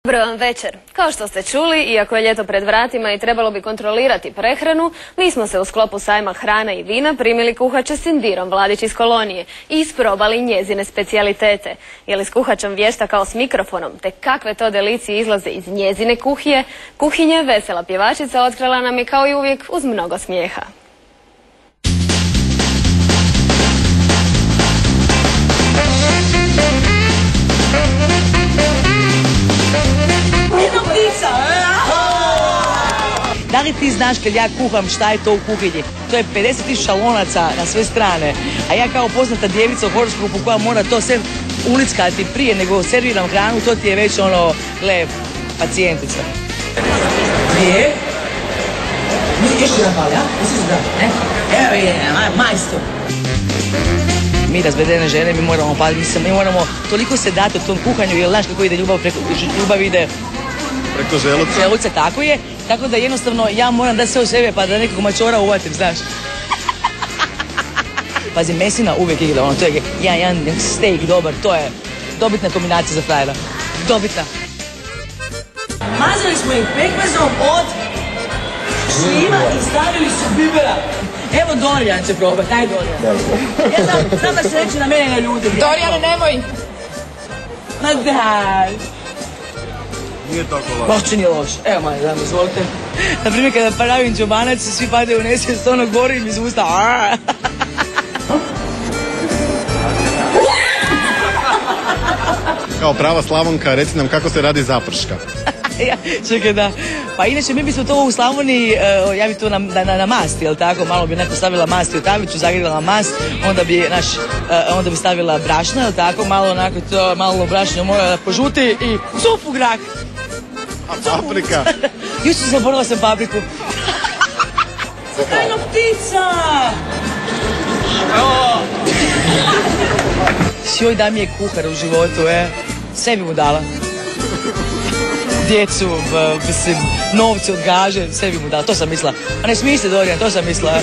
Dobro vam večer. Kao što ste čuli, iako je ljeto pred vratima i trebalo bi kontrolirati prehranu, mi smo se u sklopu sajma hrane i vina primili kuhače Sindirom Vladić iz Kolonije i isprobali njezine specijalitete. Je li s kuhačom vješta kao s mikrofonom, te kakve to delicije izlaze iz njezine kuhinje, vesela pjevačica otkrila nam je kao i uvijek uz mnogo smijeha. Da li ti znaš kad ja kuham šta je to u kuhinji? To je 50.000 lonaca na sve strane. A ja kao poznata djevica u horoskopu koja mora to sve ulickati prije nego serviram hranu, to ti je već ono, gle, pacijentica. Gdje? Još jedan pali, a? Evo je, majstor. Mi razvedene žene, mi moramo paliti, mi moramo toliko se dati u tom kuhanju, jer znaš kako ide ljubav, ljubav ide preko želuca. Želuca, tako je. Tako da jednostavno ja moram da sve u sebe pa da nekog mačora uvatim, znaš. Pazi, mesina uvijek igra, ono, to je jedan steak dobar, to je dobitna kombinacija za frajera. Dobitna. Mazali smo ih pekmezom od šljiva i stavili su bibera. Evo Dorijan će probati, aj Dorijan. Ja znam da će reći na mene na ljudi. Dorijane, nemoj! Ma daj! Nije tako loš. Baš nije loš. Evo manje, da mi izvolite. Naprimjer, kada pravim džobanac, svi padaju u nesvijest, ono gori im iz usta. Kao prava Slavonka, reci nam kako se radi zaprška. Čekaj da. Pa inače mi bismo to u Slavoniji, ja bi to na masti, jel tako? Malo bi neko stavila masti u taviću, zagrijala mast, onda bi stavila brašno, jel tako? Malo onako to, malo brašno mora da požuti i sup u grah. A paprika? Juče zaboravila sam papriku. Tajna ptica! Joj, da mi je kuhar u životu, sve bi mu dala. Djecu, mislim, novce od gaže, sve bi mu dala, to sam mislila. A ne smij se, Dorijan, to sam mislila.